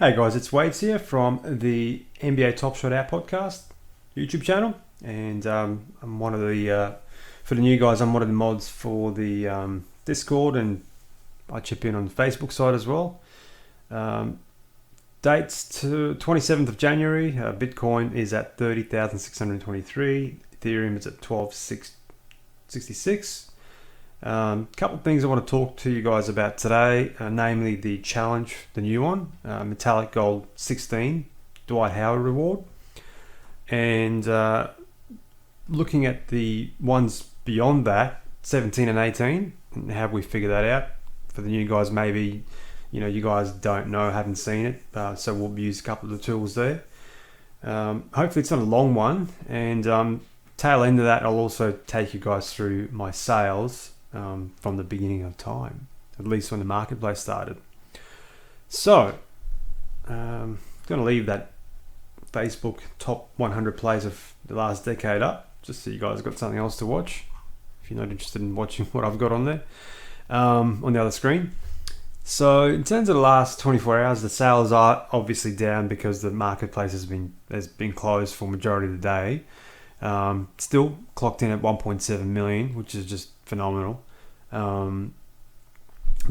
Hey guys, it's Wade's here from the NBA TopShot Out podcast YouTube channel, and I'm one of the for the new guys. I'm one of the mods for the Discord, and I chip in on the Facebook side as well. Dates to 27th of January. Bitcoin is at 30,623. Ethereum is at 12,666. Couple of things I want to talk to you guys about today, namely the challenge, the new one, metallic gold 16 Dwight Howard reward, and looking at the ones beyond that, 17 and 18, and how we figure that out. For the new guys, maybe you guys don't know, haven't seen it, so we'll use a couple of the tools there. Hopefully it's not a long one, and tail end of that I'll also take you guys through my sales from the beginning of time, at least when the marketplace started. So I'm going to leave that Facebook top 100 plays of the last decade up, just so you guys got something else to watch if you're not interested in watching what I've got on there, on the other screen. So in terms of the last 24 hours, the sales are obviously down because the marketplace has been closed for majority of the day. Still clocked in at 1.7 million, which is just phenomenal.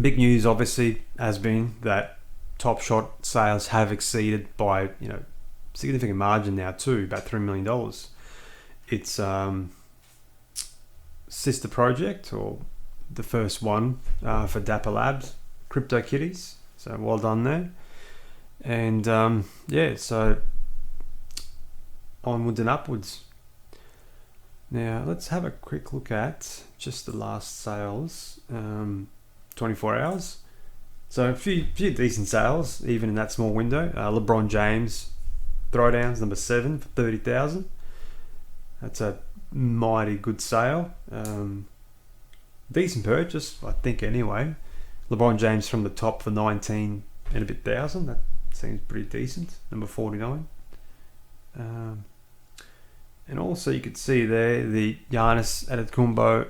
Big news obviously has been that TopShot sales have exceeded by significant margin now too, about $3 million. It's sister project, or the first one for Dabble Labs, Crypto Kitties. So well done there. And so onwards and upwards. Now let's have a quick look at just the last sales, 24 hours. So a few decent sales, even in that small window. LeBron James throwdowns number 7 for 30,000. That's a mighty good sale. Decent purchase, I think. Anyway, LeBron James from the top for 19 and a bit thousand. That seems pretty decent. Number 49. And also you could see there the Giannis Antetokounmpo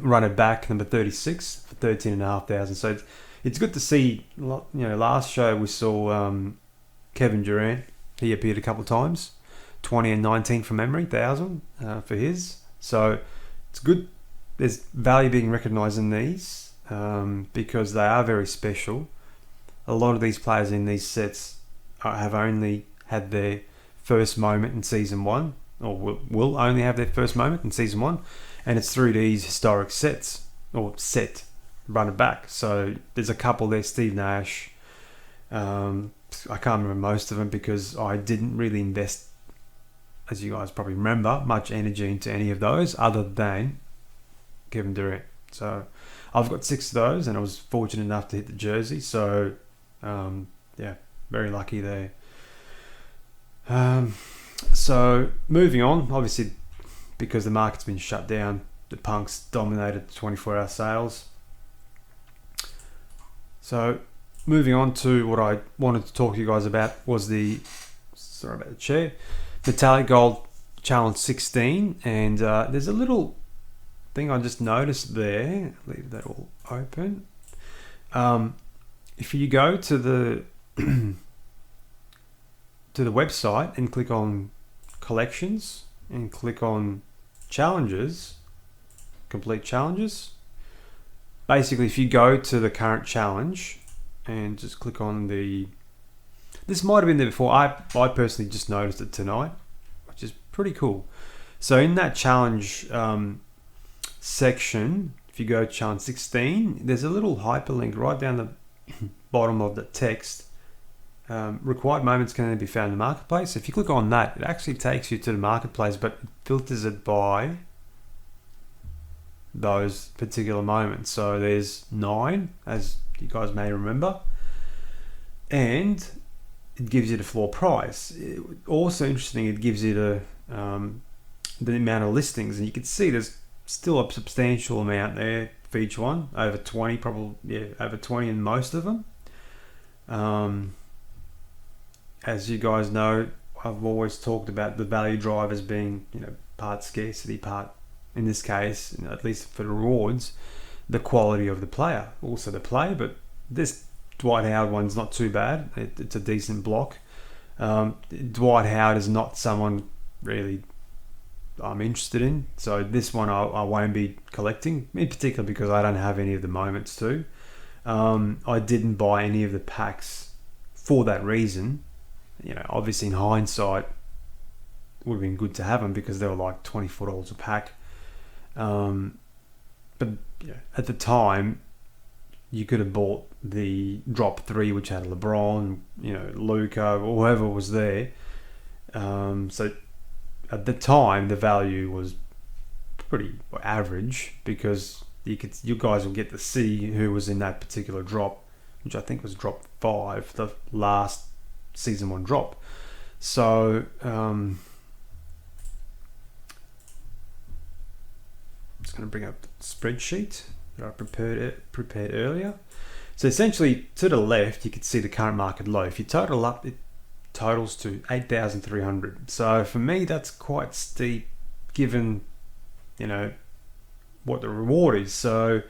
run it back, number 36 for 13,500. So it's good to see. Last show we saw Kevin Durant. He appeared a couple of times, 20 and 19 from memory, 1,000 for his. So it's good. There's value being recognised in these because they are very special. A lot of these players in these sets have only had their first moment in season 1. Or will only have their first moment in season 1, and it's through these historic sets or set run it back. So there's a couple there. Steve Nash, I can't remember most of them because I didn't really invest, as you guys probably remember, much energy into any of those other than Kevin Durant. So I've got 6 of those, and I was fortunate enough to hit the jersey. So very lucky there. So moving on, obviously because the market's been shut down, the punks dominated 24-hour sales. So moving on to what I wanted to talk to you guys about was metallic gold challenge 16, and there's a little thing I just noticed there. Leave that all open. If you go to the website and click on collections and click on challenges, complete challenges. Basically, if you go to the current challenge and just click on this might have been there before. I personally just noticed it tonight, which is pretty cool. So in that challenge section, if you go to challenge 16, there's a little hyperlink right down the bottom of the text. Required moments can only be found in the marketplace. If you click on that, it actually takes you to the marketplace, but it filters it by those particular moments. So there's 9, as you guys may remember, and it gives you the floor price. Also interesting, it gives you the amount of listings, and you can see there's still a substantial amount there for each one, over 20, probably over 20 in most of them. As you guys know, I've always talked about the value drivers being, part scarcity, part, in this case, at least for the rewards, the quality of the player. Also the play, but this Dwight Howard one's not too bad. It's a decent block. Dwight Howard is not someone really I'm interested in, so this one I won't be collecting, in particular because I don't have any of the moments too. I didn't buy any of the packs for that reason. Obviously in hindsight, it would have been good to have them because they were like $24 a pack. But at the time, you could have bought the drop 3, which had LeBron, Luka, or whoever was there. So at the time, the value was pretty average because you guys will get to see who was in that particular drop, which I think was drop 5, the last season 1 drop. So just going to bring up the spreadsheet that I prepared earlier. So essentially, to the left, you can see the current market low. If you total up, it totals to 8,300. So for me, that's quite steep, given what the reward is. So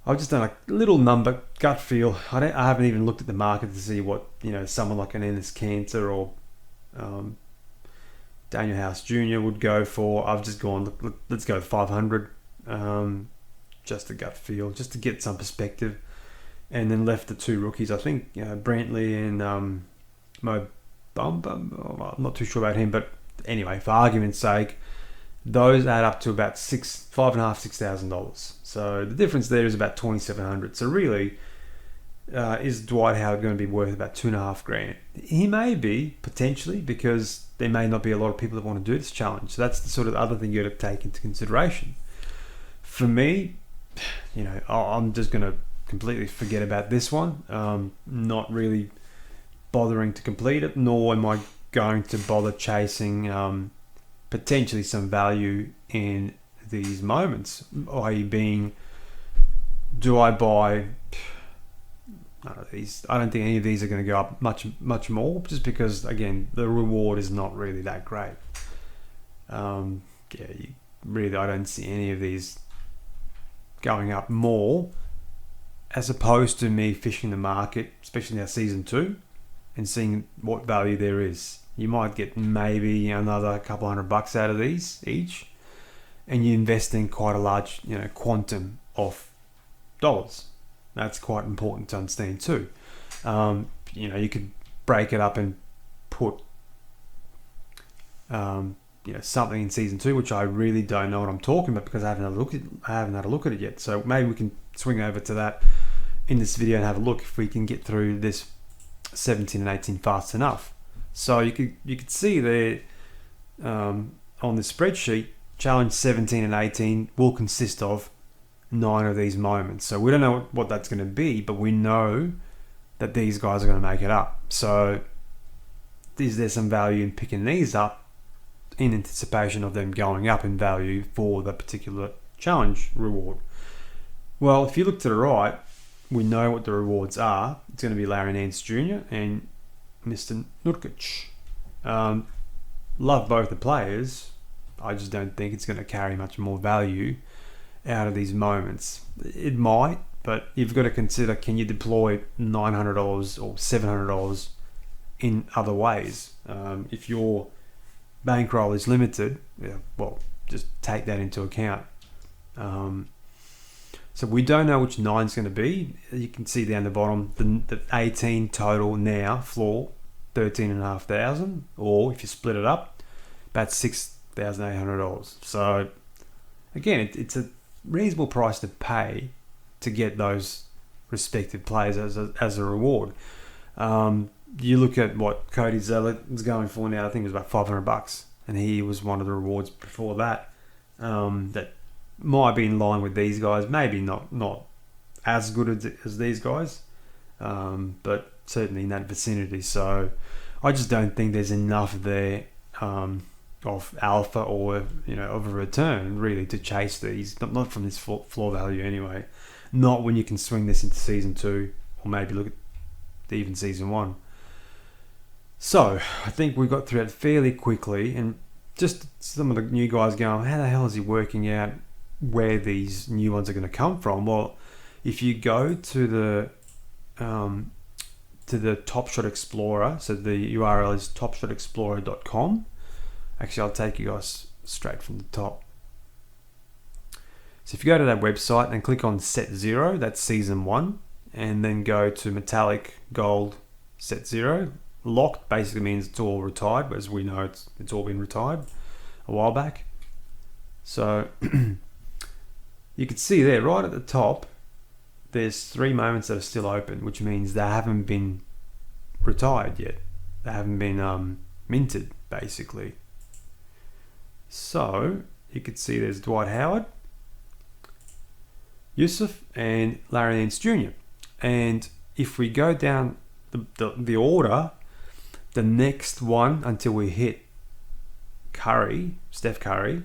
I've just done a little number, gut feel. I haven't even looked at the market to see what someone like an Ennis Cantor or Daniel House Jr. would go for. I've just gone, let's go 500. Just a gut feel, just to get some perspective, and then left the 2 rookies. I think Brantley and Mo Bamba. I'm not too sure about him, but anyway, for argument's sake, those add up to about $6,000. So the difference there is about $2,700. So really, is Dwight Howard going to be worth about $2,500? He may be, potentially, because there may not be a lot of people that want to do this challenge. So that's the sort of other thing you got to take into consideration. For me, I'm just going to completely forget about this one. Not really bothering to complete it, nor am I going to bother chasing potentially some value in these moments, i.e. being, do I buy none of these? I don't think any of these are going to go up much more, just because, again, the reward is not really that great. I don't see any of these going up more, as opposed to me fishing the market, especially now season 2, and seeing what value there is. You might get maybe another couple $100 out of these each, and you invest in quite a large quantum of dollars. That's quite important to understand too. You could break it up and put something in season 2, which I really don't know what I'm talking about because I haven't had a look at it yet. So maybe we can swing over to that in this video and have a look if we can get through this 17 and 18 fast enough. So you could see there on the spreadsheet, challenge 17 and 18 will consist of 9 of these moments. So we don't know what that's going to be, but we know that these guys are going to make it up. So is there some value in picking these up in anticipation of them going up in value for the particular challenge reward? Well, if you look to the right, we know what the rewards are. It's going to be Larry Nance Jr. and Mr. Nurkic. Love both the players. I just don't think it's going to carry much more value out of these moments. It might, but you've got to consider, can you deploy $900 or $700 in other ways? If your bankroll is limited, just take that into account. So we don't know which 9's going to be. You can see down the bottom, the 18 total now, floor, 13,500, or if you split it up, about $6,800. So again, it's a reasonable price to pay to get those respective players as a reward. You look at what Cody Zeller is going for now. I think it was about $500, and he was one of the rewards before that. That might be in line with these guys, maybe not as good as these guys, but certainly in that vicinity. So I just don't think there's enough there of alpha or of a return really to chase these, not from this floor value anyway, not when you can swing this into season 2 or maybe look at even season 1. So I think we got through it fairly quickly, and just some of the new guys going, how the hell is he working out where these new ones are going to come from? Well, if you go to the to the TopShot Explorer. So the URL is topshotexplorer.com. Actually, I'll take you guys straight from the top. So if you go to that website and click on Set 0, that's Season 1, and then go to Metallic Gold Set 0. Locked basically means it's all retired, but as we know, it's all been retired a while back. So you can see there, right at the top, there's 3 moments that are still open, which means they haven't been retired yet. They haven't been minted, basically. So you can see there's Dwight Howard, Yusuf, and Larry Nance Jr. And if we go down the order, the next one until we hit Curry, Steph Curry,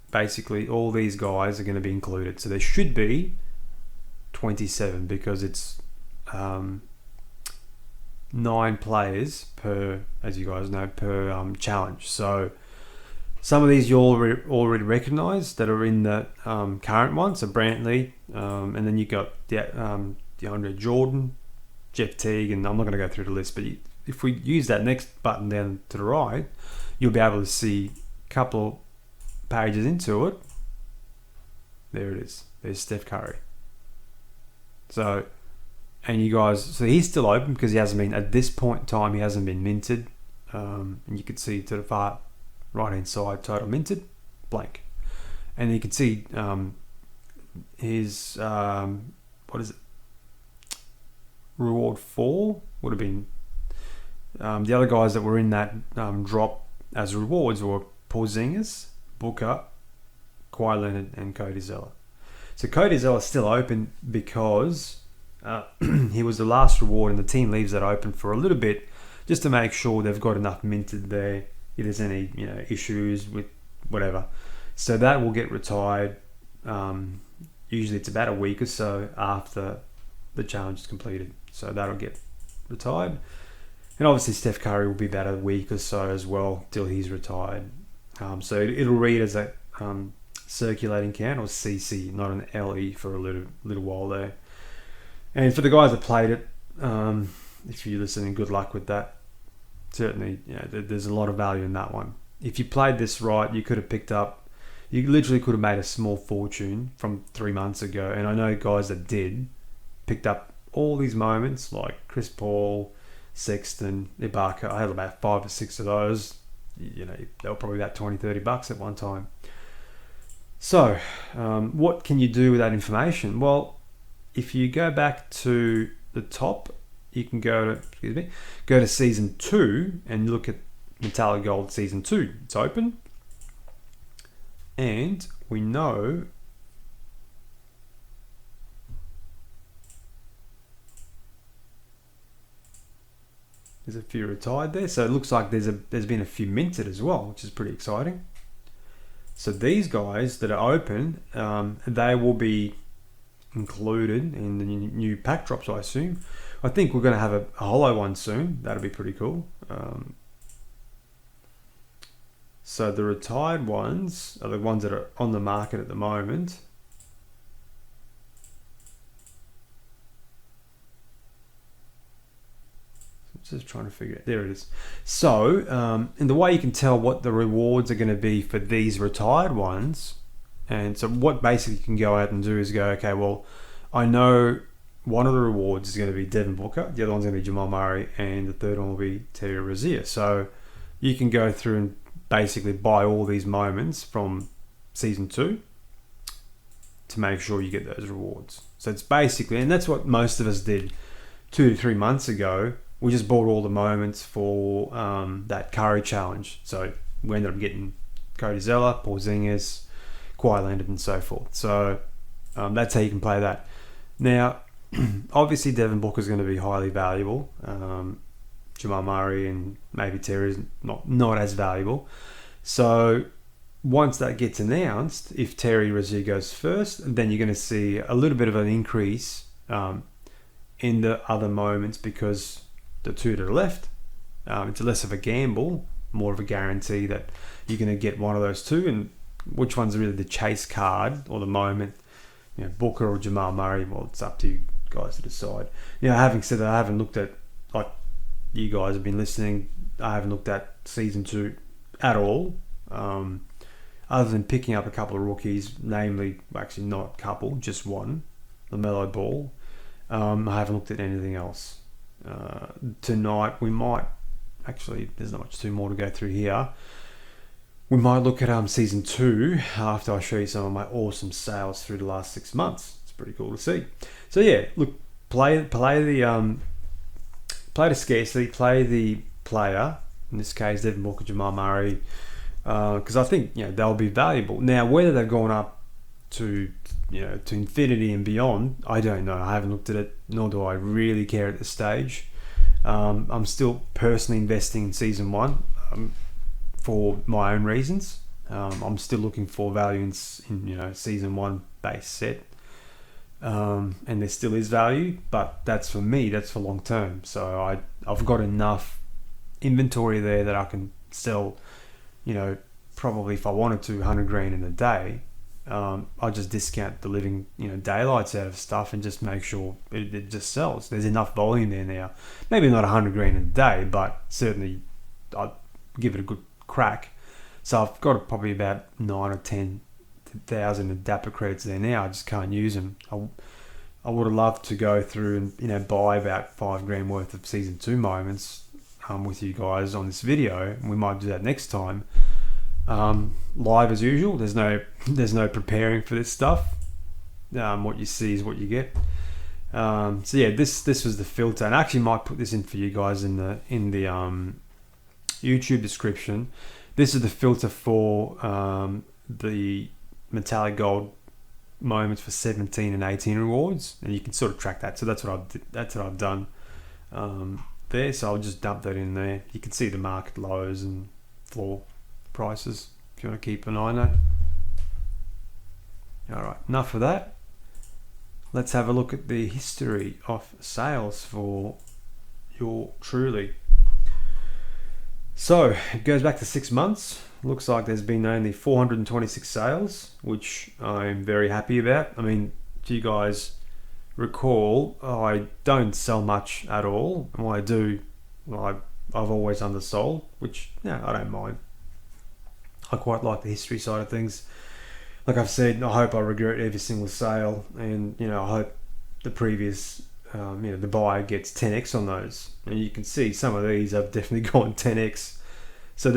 basically all these guys are going to be included. So there should be 27 because it's 9 players per, as you guys know, per challenge. So some of these you already recognise that are in the current one. So Brantley, and then you got DeAndre Jordan, Jeff Teague, and I'm not going to go through the list, but if we use that next button down to the right, you'll be able to see a couple pages into it. There it is. There's Steph Curry. So, and you guys, so he's still open because he hasn't been, at this point in time, he hasn't been minted. And you can see to the far right hand side, total minted, blank. And you can see his, what is it? Reward 4 would have been the other guys that were in that drop as rewards were Porzingis, Booker, Kawhi Leonard, and Cody Zeller. So Cody Zeller is still open because he was the last reward, and the team leaves that open for a little bit just to make sure they've got enough minted there if there's any issues with whatever. So that will get retired. Usually it's about a week or so after the challenge is completed. So that'll get retired. And obviously Steph Curry will be about a week or so as well till he's retired. So it'll read as a circulating count, or CC, not an LE, for a little while there. And for the guys that played it, if you're listening, good luck with that. Certainly, there's a lot of value in that one. If you played this right, you literally could have made a small fortune from 3 months ago. And I know guys that picked up all these moments like Chris Paul, Sexton, Ibaka. I had about 5 or 6 of those. They were probably about $20-$30 at one time. So what can you do with that information? Well, if you go back to the top, you can go to season 2 and look at Metallic Gold season 2. It's open, and we know there's a few retired there, so it looks like there's been a few minted as well, which is pretty exciting. So these guys that are open, they will be included in the new pack drops, I assume. I think we're going to have a hollow one soon. That'll be pretty cool. So the retired ones are the ones that are on the market at the moment. Just trying to figure it. There it is. So, and the way you can tell what the rewards are going to be for these retired ones, and so what basically you can go out and do is go, okay, well, I know one of the rewards is going to be Devin Booker, the other one's going to be Jamal Murray, and the third one will be Terry Rozier. So you can go through and basically buy all these moments from season 2 to make sure you get those rewards. So it's basically, and that's what most of us did 2 to 3 months ago. We just bought all the moments for that Curry challenge. So we ended up getting Cody Zeller, Porzingis, Kawhi Leonard, and so forth. So that's how you can play that. Now, obviously Devin Booker is going to be highly valuable. Jamal Murray and maybe Terry is not as valuable. So once that gets announced, if Terry Rozier goes first, then you're going to see a little bit of an increase in the other moments, because the 2 to the left, it's less of a gamble, more of a guarantee that you're going to get one of those 2, and which one's really the chase card or the moment, Booker or Jamal Murray. Well, it's up to you guys to decide. Having said that, I haven't looked at, like you guys have been listening, I haven't looked at season 2 at all. Other than picking up a couple of rookies, namely, actually not a couple, just one, LaMelo Ball. I haven't looked at anything else. Tonight we might, actually, there's not much too more to go through here. We might look at season 2 after I show you some of my awesome sales through the last 6 months. It's pretty cool to see. So yeah, look, play the scarcity, play the player. In this case, Devin Booker, Jamal Murray, because I think they'll be valuable. Now, whether they've gone up to to infinity and beyond, I don't know. I haven't looked at it, nor do I really care at this stage. I'm still personally investing in season 1 for my own reasons. I'm still looking for value in season 1 base set, and there still is value, but that's for me. That's for long term. So I've got enough inventory there that I can sell. Probably if I wanted to, 100 grand in a day. I'll just discount the living daylights out of stuff and just make sure it just sells. There's enough volume there now. Maybe not 100 grand in a day, but certainly I'd give it a good crack. So I've got probably about 9 or 10,000 adapter credits there now. I just can't use them. I would have loved to go through and buy about 5 grand worth of season 2 moments with you guys on this video, and we might do that next time. Live as usual. There's no preparing for this stuff. What you see is what you get. So yeah, this was the filter, and I actually might put this in for you guys in the YouTube description. This is the filter for the metallic gold moments for 17 and 18 rewards, and you can sort of track that. So that's what I've done there. So I'll just dump that in there. You can see the market lows and floor prices if you want to keep an eye on that. Alright, enough of that. Let's have a look at the history of sales for your truly. So it goes back to 6 months. Looks like there's been only 426 sales, which I'm very happy about. I mean, if you guys recall, I don't sell much at all, and when I do, I've always undersold, which I don't mind. I quite like the history side of things. Like I've said, I hope I regret every single sale, and I hope the previous the buyer gets 10x on those. And you can see some of these have definitely gone 10x. So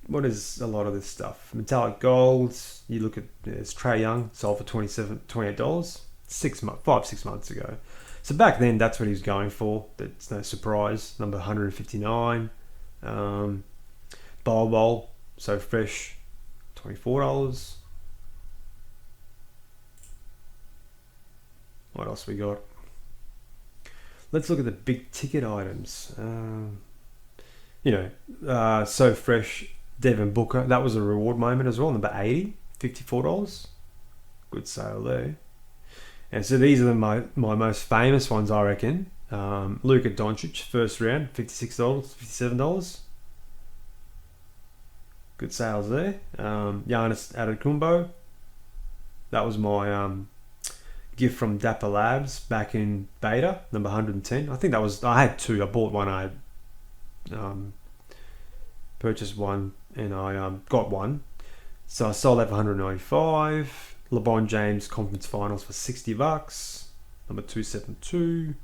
what is a lot of this stuff? Metallic golds. You look at there's Trae Young sold for $28 5-6 months ago. So back then that's what he was going for. That's no surprise. Number 159. Bowl. So fresh, $24. What else we got? Let's look at the big ticket items. So fresh, Devin Booker. That was a reward moment as well. Number 80, $54. Good sale there. And so these are my most famous ones, I reckon. Luka Doncic, first round, $56, $57. Good sales there. Giannis Antetokounmpo. That was my gift from Dapper Labs back in beta, number 110. I think I had 2. I bought one. I purchased one, and I got one. So I sold that for $195. LeBron James Conference Finals for $60. Number 272.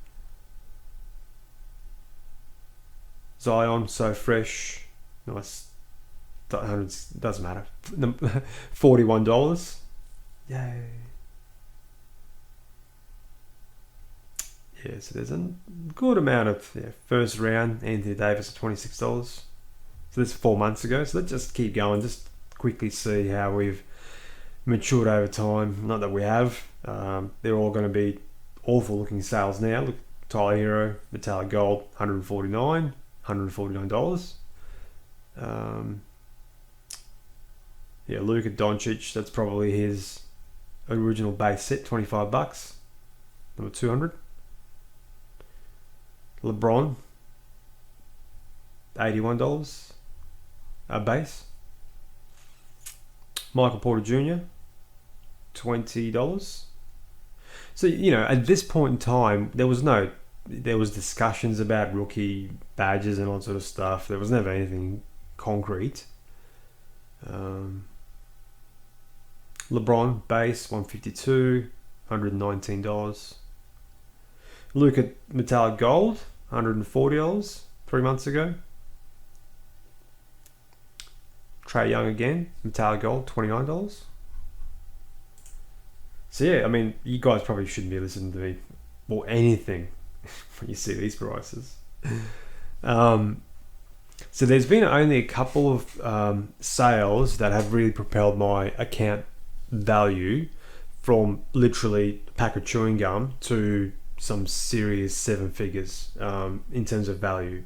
Zion, so fresh. Nice. Doesn't matter. $41. Yay. Yeah, so there's a good amount of first round. Anthony Davis at $26. So this is 4 months ago. So let's just keep going. Just quickly see how we've matured over time. Not that we have. They're all going to be awful looking sales now. Look, Tyler Hero, metallic gold, $149. Luka Doncic, that's probably his original base set, $25. Number 200. LeBron, $81 a base. Michael Porter Jr., $20. So, at this point in time, there was discussions about rookie badges and all that sort of stuff. There was never anything concrete. LeBron base 152, $119. Look at metallic gold, $140 3 months ago. Trae Young again, metallic gold, $29. So yeah, I mean, you guys probably shouldn't be listening to me or anything when you see these prices. So there's been only a couple of sales that have really propelled my account value from literally a pack of chewing gum to some serious seven figures in terms of value.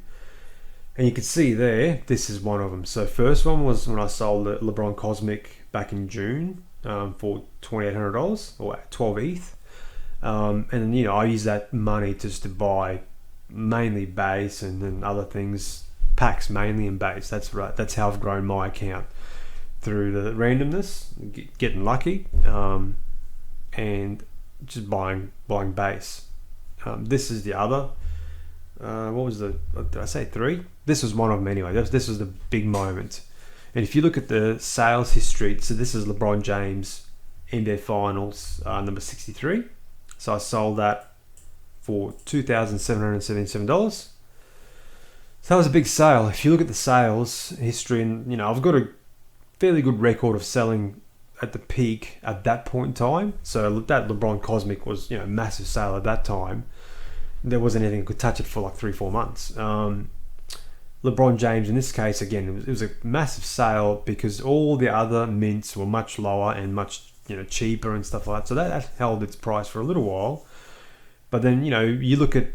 And you can see there, this is one of them. So first one was when I sold the LeBron Cosmic back in June for $2,800 or 12 ETH. And then, I use that money just to buy mainly base and then other things, packs mainly in base. That's right. That's how I've grown my account, through the randomness, getting lucky, and just buying base. This is the other. Did I say 3? This was one of them anyway. This was the big moment. And if you look at the sales history, so this is LeBron James NBA Finals number 63. So I sold that for $2,777. So that was a big sale. If you look at the sales history, and I've got a fairly good record of selling at the peak at that point in time. So that LeBron Cosmic was, massive sale at that time. There wasn't anything that could touch it for like 3-4 months. LeBron James, in this case, again, it was a massive sale because all the other mints were much lower and much cheaper and stuff like that. So that held its price for a little while. But then, you look at,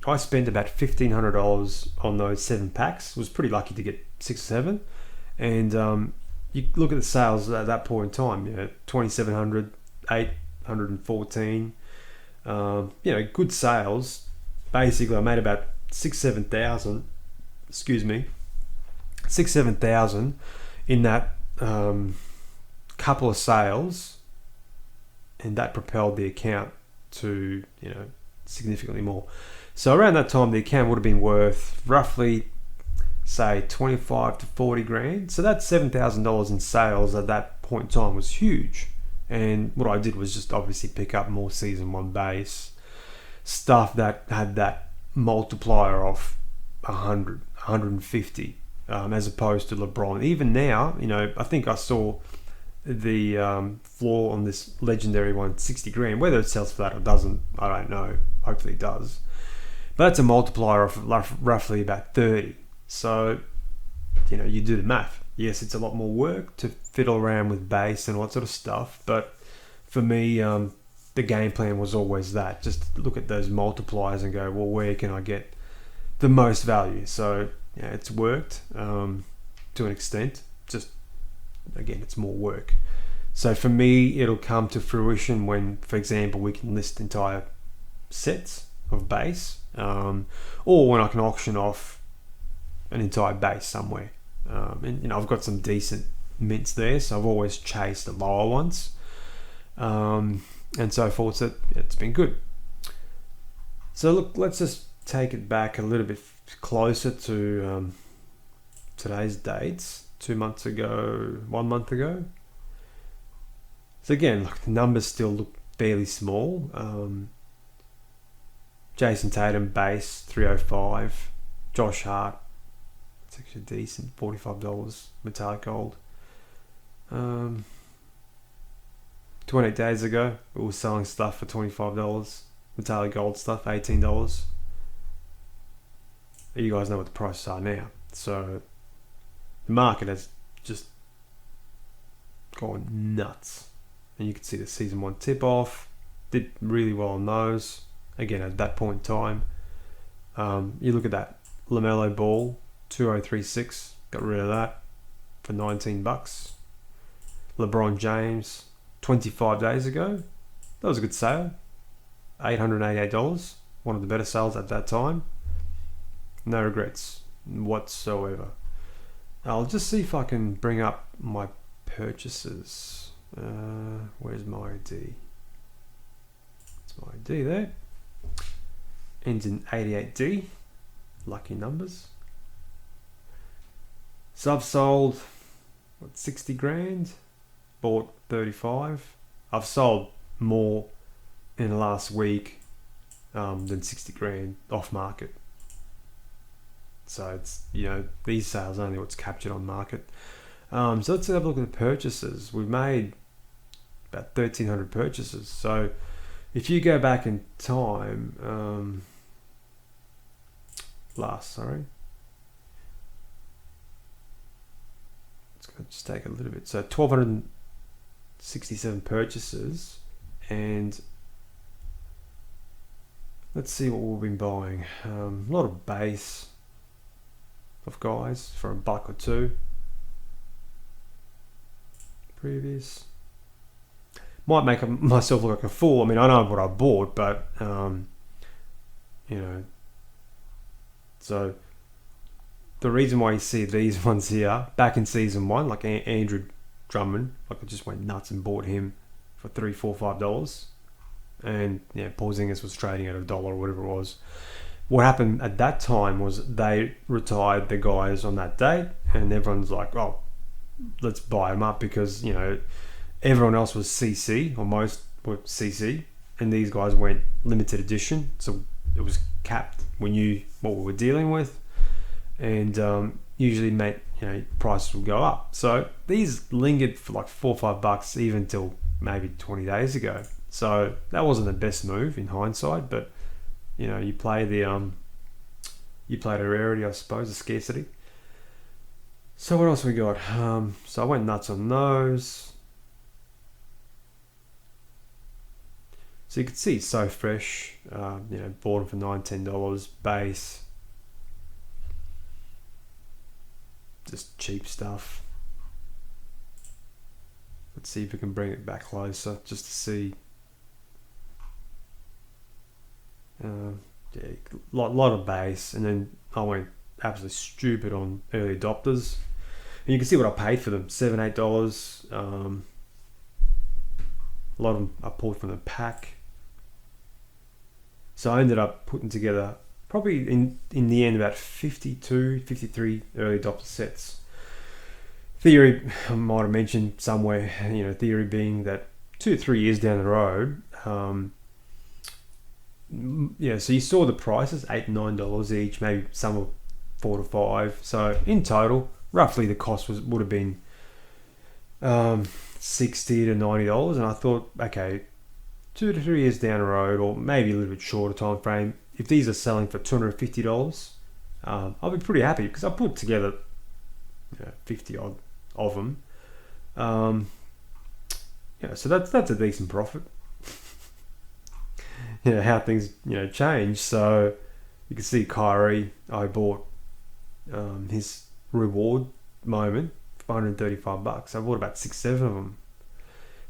I spent about $1,500 on those 7 packs. Was pretty lucky to get 6 or 7. And you look at the sales at that point in time, $2,700, $814. Good sales. Basically, I made about 6,000-7,000. Excuse me, 6,000-7,000 in that couple of sales, and that propelled the account to significantly more. So around that time, the account would have been worth roughly, say, 25 to 40 grand. So that $7,000 in sales at that point in time was huge. And what I did was just obviously pick up more season 1 base stuff that had that multiplier of 100, 150, as opposed to LeBron. Even now, I think I saw the floor on this legendary one, 60 grand. Whether it sells for that or doesn't, I don't know. Hopefully it does. But that's a multiplier of roughly about 30. So, you do the math. Yes, it's a lot more work to fiddle around with base and all that sort of stuff. But for me, the game plan was always that. Just look at those multipliers and go, well, where can I get the most value? So, it's worked to an extent. Just, again, it's more work. So for me, it'll come to fruition when, for example, we can list entire sets of base, or when I can auction off an entire base somewhere. And I've got some decent mints there, so I've always chased the lower ones, and so forth. So it's been good. So look, let's just take it back a little bit closer to today's dates. 2 months ago, 1 month ago. So again, the numbers still look fairly small. Jason Tatum base 305. Josh Hart, it's actually decent, $45 metallic gold. 28 days ago, we were selling stuff for $25. Metallic gold stuff, $18. You guys know what the prices are now. So the market has just gone nuts. And you can see the season 1 tip off. Did really well on those. Again, at that point in time. You look at that LaMelo Ball, 2036. Got rid of that for $19. LeBron James, 25 days ago. That was a good sale. $888. One of the better sales at that time. No regrets whatsoever. I'll just see if I can bring up my purchases. Where's my ID? That's my ID there. Ends in 88D. Lucky numbers. So I've sold 60 grand, bought 35. I've sold more in the last week than 60 grand off market. So it's, these sales are only what's captured on market. So let's have a look at the purchases. We've made about 1,300 purchases. So if you go back in time, it's going to just take a little bit. So 1,267 purchases, and let's see what we've been buying. A lot of base of guys for $1 or $2. Previous. Might make myself look like a fool. I mean, I know what I bought, but so the reason why you see these ones here back in season 1, like Andrew Drummond, like I just went nuts and bought him for $3, $4, $5, and Porzingis was trading at $1 or whatever it was. What happened at that time was they retired the guys on that date, and everyone's like, oh, let's buy them up, because everyone else was CC, or most were CC, and these guys went limited edition, so it was capped. We knew what we were dealing with, and usually prices will go up. So these lingered for like $4 or $5 even till maybe 20 days ago. So that wasn't the best move in hindsight, but you play the rarity, I suppose, the scarcity. So what else we got? So I went nuts on those. So you can see it's so fresh. Bought them for $9, $10 base. Just cheap stuff. Let's see if we can bring it back closer just to see. Lot of base, and then I went absolutely stupid on early adopters. And you can see what I paid for them, $7, $8. A lot of them I pulled from the pack. So I ended up putting together probably in the end about 52, 53 early adopter sets. Theory, I might have mentioned somewhere, theory being that 2 to 3 years down the road, so you saw the prices, $8, $9 each, maybe some were $4 to $5. So in total, roughly the cost would have been $60 to $90, and I thought, okay, 2 to 3 years down the road, or maybe a little bit shorter time frame, if these are selling for $250, I'll be pretty happy, because I put together 50 odd of them. So that's a decent profit. How things change. So you can see Kyrie, I bought his reward moment for $135. I bought about 6-7 of them.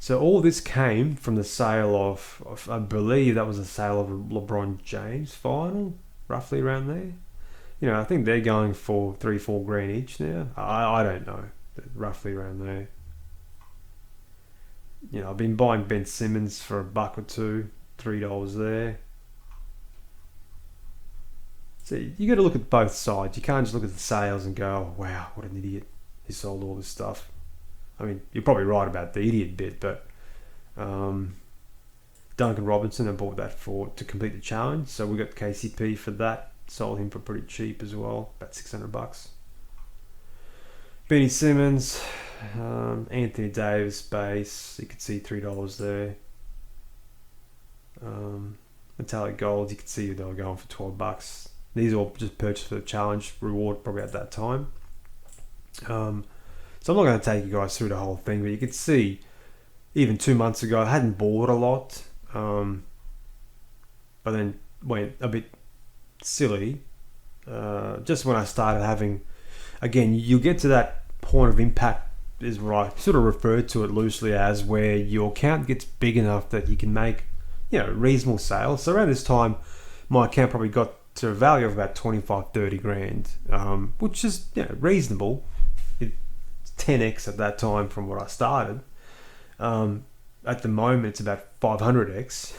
So all this came from the sale of I believe that was a sale of a LeBron James final, roughly around there. I think they're going for $3-4 grand each now. I don't know, roughly around there. I've been buying Ben Simmons for $1 or $2, $3 there. So you got to look at both sides. You can't just look at the sales and go, oh, wow, what an idiot, he sold all this stuff. I mean, you're probably right about the idiot bit, but Duncan Robinson, I bought that to complete the challenge. So we got KCP for that. Sold him for pretty cheap as well, about $600. Benny Simmons, Anthony Davis base. You can see $3 there. Metallic gold, you can see they were going for $12. These are all just purchased for the challenge reward, probably at that time. So I'm not going to take you guys through the whole thing, but you can see even 2 months ago I hadn't bought a lot, but then went a bit silly just when I started having, again, you get to that point of impact, is what I sort of referred to it loosely as, where your account gets big enough that you can make reasonable sales. So around this time my account probably got to a value of about 25-30 grand, which is reasonable. 10x at that time from what I started. At the moment it's about 500x.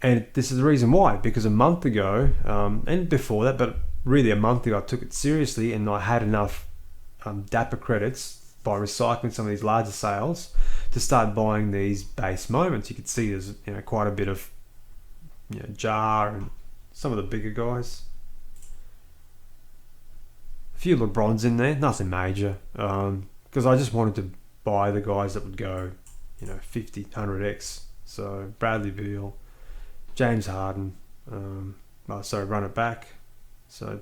And this is the reason why, because a month ago, and before that, but really a month ago, I took it seriously and I had enough Dapper credits by recycling some of these larger sales to start buying these base moments. You can see there's quite a bit of Jar and some of the bigger guys. A few LeBrons in there, nothing major, because I just wanted to buy the guys that would go 50, 100x. So Bradley Beal, James Harden, run it back. So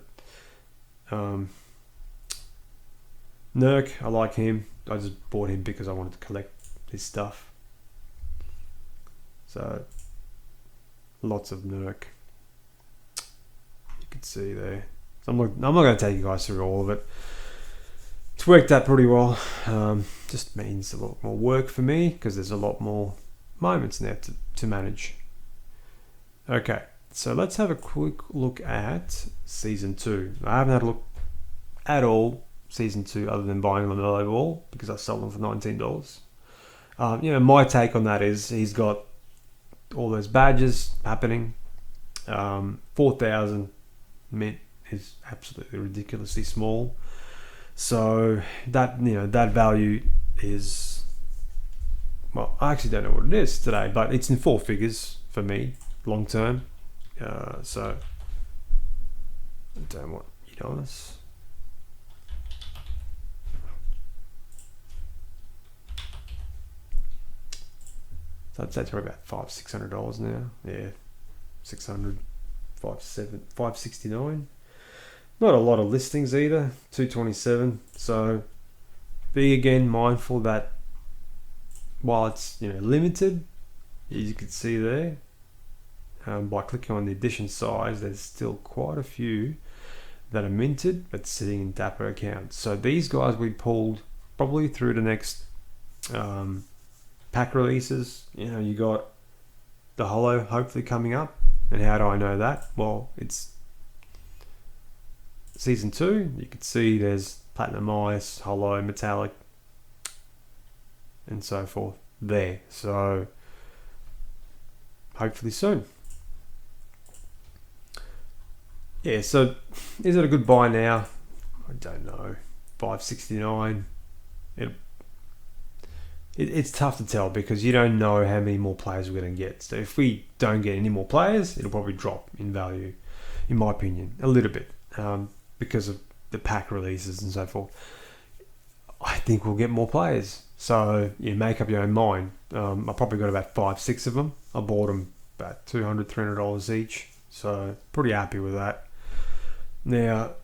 Nurk, I like him. I just bought him because I wanted to collect his stuff. So lots of Nurk. You can see there. So I'm not going to take you guys through all of it. It's worked out pretty well. Just means a lot more work for me because there's a lot more moments now to manage. Okay, so let's have a quick look at Season 2. I haven't had a look at all Season 2 other than buying LaMelo Ball because I sold them for $19. My take on that is he's got all those badges happening. 4,000 mint is absolutely ridiculously small. So that that value is, well, I actually don't know what it is today, but it's in 4 figures for me long term. So I don't want Udonis. So I'd say it's probably about $500-$600 now. Yeah, 600, 569. Not a lot of listings either. 227. So be again mindful that while it's limited, as you can see there, by clicking on the edition size, there's still quite a few that are minted but sitting in Dapper accounts. So these guys we pulled probably through the next pack releases. You got the Holo hopefully coming up. And how do I know that? Well, it's Season 2. You can see there's Platinum Ice, Holo, Metallic, and so forth there. So hopefully soon. Yeah, so is it a good buy now? I don't know. 569. It's tough to tell because you don't know how many more players we're going to get. So if we don't get any more players, it'll probably drop in value, in my opinion, a little bit, because of the pack releases and so forth. I think we'll get more players. So you make up your own mind. I probably got about 5-6 of them. I bought them about $200, $300 each. So pretty happy with that. Now,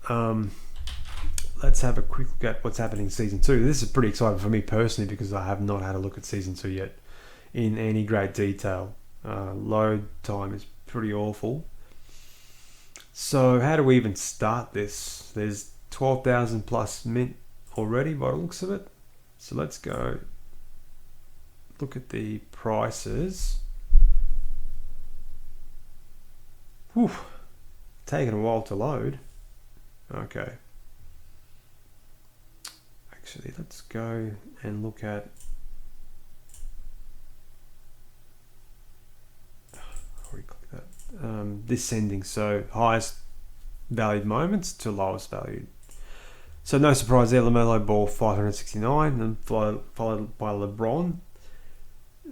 let's have a quick look at what's happening in Season 2. This is pretty exciting for me personally because I have not had a look at Season 2 yet in any great detail. Load time is pretty awful. So how do we even start this? There's 12,000 plus mint already by the looks of it. So let's go look at the prices. Whew, taking a while to load. Okay. Actually, let's go and look at descending. So highest valued moments to lowest valued. So no surprise there, LaMelo Ball 569 and followed by LeBron.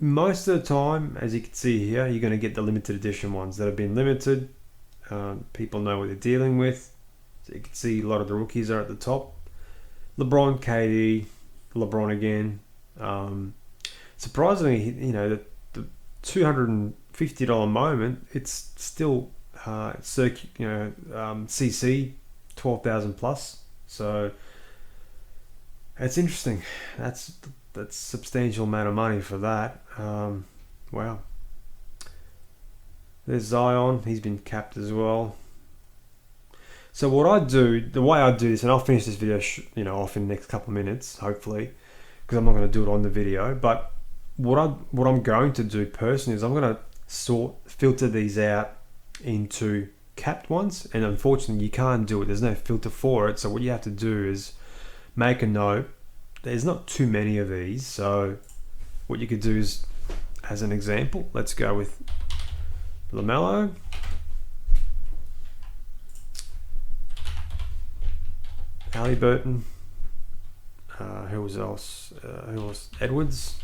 Most of the time, as you can see here, you're going to get the limited edition ones that have been limited. People know what they're dealing with. So you can see a lot of the rookies are at the top. LeBron, KD, LeBron again. Surprisingly, the $250 moment, it's still CC 12,000 plus. So it's interesting. That's substantial amount of money for that. Wow. There's Zion. He's been capped as well. So what I do, the way I do this, and I'll finish this video, off in the next couple of minutes, hopefully, because I'm not going to do it on the video. But what I'm going to do personally is I'm going to filter these out into capped ones, and unfortunately you can't do it. There's no filter for it. So what you have to do is make a note. There's not too many of these, so what you could do is, as an example, let's go with LaMelo. Halliburton. Who was else? Who was Edwards?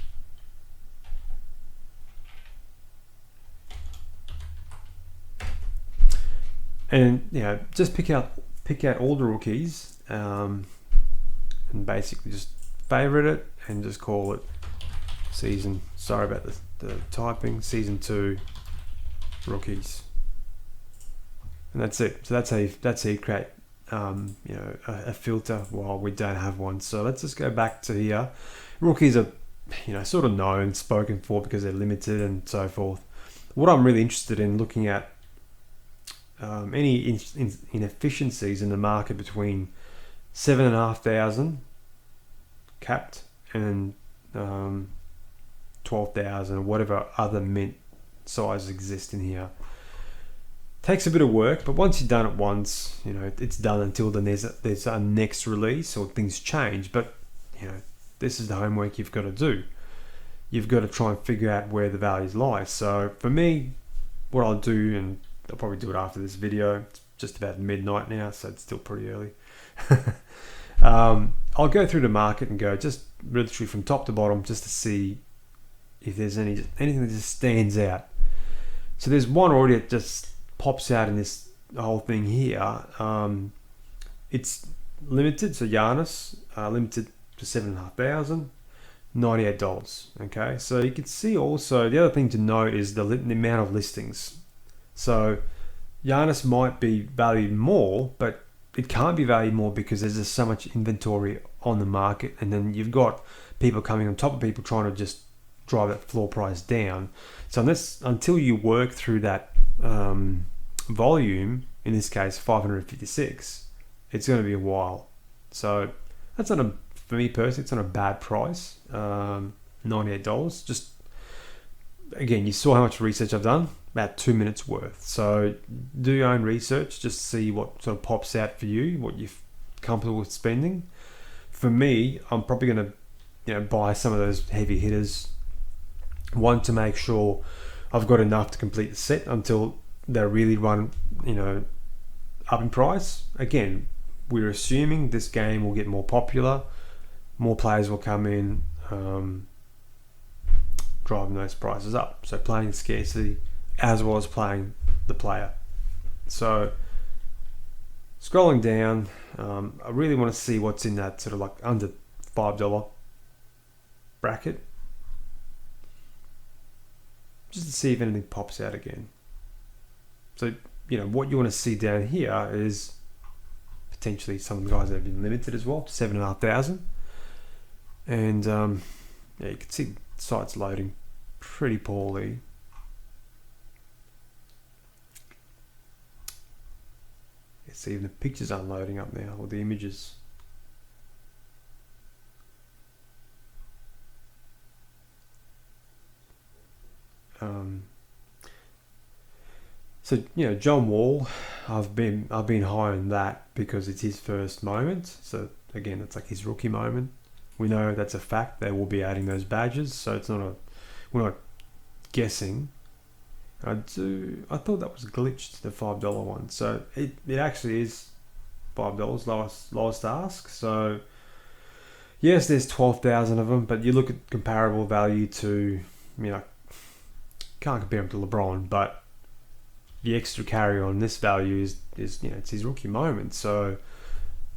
And just pick out all the rookies, and basically just favorite it and just call it season. Sorry about the typing. Season 2 rookies, and that's it. So that's how you create a filter while we don't have one. So let's just go back to here. Rookies are sort of known, spoken for because they're limited and so forth. What I'm really interested in looking at any inefficiencies in the market between 7,500 capped and 12,000 or whatever other mint sizes exist in here. Takes a bit of work, but once you've done it once, it's done until then there's a next release or things change. But this is the homework you've got to do. You've got to try and figure out where the values lie. So for me, what I'll do, and I'll probably do it after this video, it's just about midnight now, so it's still pretty early. I'll go through the market and go just literally from top to bottom just to see if there's anything that just stands out. So there's one already that just pops out in this whole thing here. It's limited, so Giannis limited to 7,500, $98. Okay, so you can see also the other thing to note is the amount of listings. So Giannis might be valued more, but it can't be valued more because there's just so much inventory on the market, and then you've got people coming on top of people trying to just drive that floor price down. So until you work through that volume, in this case 556, it's going to be a while. So that's not for me personally, it's not a bad price. $98. Just again, you saw how much research I've done, about 2 minutes worth. So do your own research, just see what sort of pops out for you, what you're comfortable with spending. For me, I'm probably going to buy some of those heavy hitters. One, to make sure I've got enough to complete the set until they really run up in price. Again, we're assuming this game will get more popular, more players will come in, driving those prices up. So playing scarcity as well as playing the player. So scrolling down, I really want to see what's in that sort of like under $5 bracket, just to see if anything pops out again. So what you want to see down here is potentially some of the guys that have been limited as well, 7,500, and you can see the site's loading pretty poorly. See, even the pictures aren't loading up now, or the images. So John Wall, I've been high on that because it's his first moment. So again, it's like his rookie moment. We know that's a fact. They will be adding those badges, so it's not we're not guessing. I thought that was glitched, the $5 one. So it actually is $5 lowest ask. So yes, there's 12,000 of them, but you look at comparable value to, can't compare him to LeBron, but the extra carry on this value is it's his rookie moment. So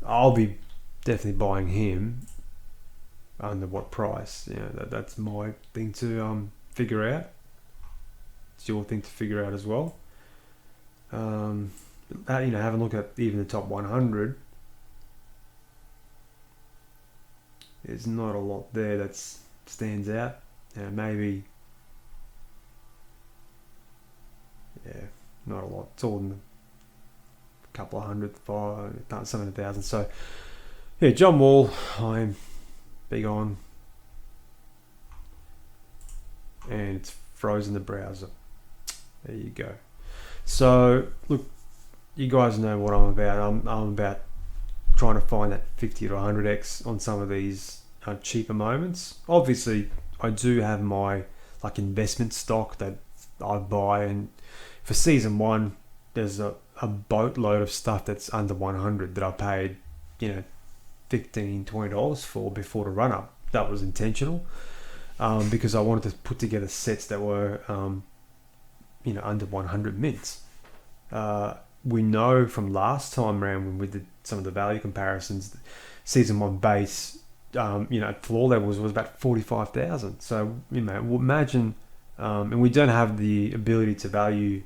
I'll be definitely buying him. Under what price? That's my thing to figure out. It's your thing to figure out as well. Have a look at even the top 100. There's not a lot there that stands out. Maybe, not a lot. It's all in the couple of hundred, 700,000. So, John Wall, I'm big on, and it's frozen the browser. There you go. So look, you guys know what I'm about. I'm about trying to find that 50 to 100x on some of these cheaper moments. Obviously, I do have my investment stock that I buy, and for season 1, there's a boatload of stuff that's under 100 that I paid, $15-20 for before the run up. That was intentional, because I wanted to put together sets that were under 100 mints. We know from last time around when we did some of the value comparisons, season 1 base floor levels was about 45,000. So imagine, and we don't have the ability to value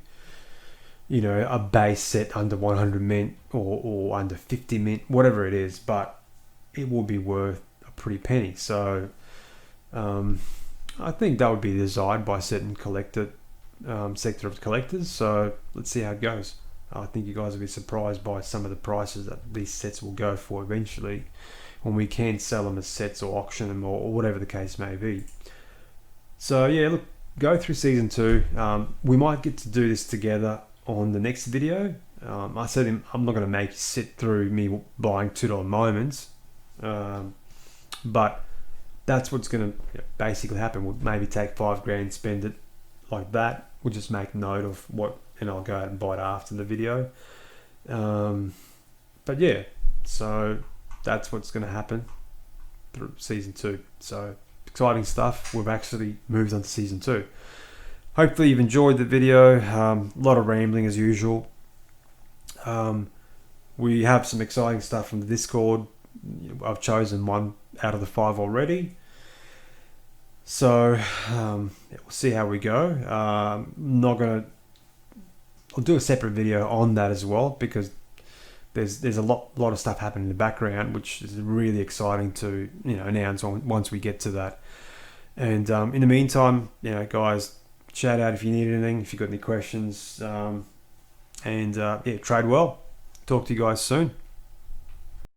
a base set under 100 mint or under 50 mint, whatever it is, but it will be worth a pretty penny. So I think that would be desired by a certain sector of collectors. So let's see how it goes. I think you guys will be surprised by some of the prices that these sets will go for eventually, when we can sell them as sets or auction them or whatever the case may be. So yeah, look, go through season 2. We might get to do this together on the next video. I said I'm not going to make you sit through me buying $2 moments, but that's what's going to basically happen. We'll maybe take $5,000, spend it like that. We'll just make note of what, and I'll go out and buy it after the video. But yeah, so that's what's going to happen through season 2. So exciting stuff. We've actually moved on to season 2. Hopefully you've enjoyed the video. A lot of rambling as usual. We have some exciting stuff from the Discord. I've chosen 1 out of the 5 already. So we'll see how we go. I'll do a separate video on that as well, because there's a lot of stuff happening in the background, which is really exciting to announce once we get to that. And in the meantime, guys, shout out if you need anything, if you've got any questions, and trade well. Talk to you guys soon.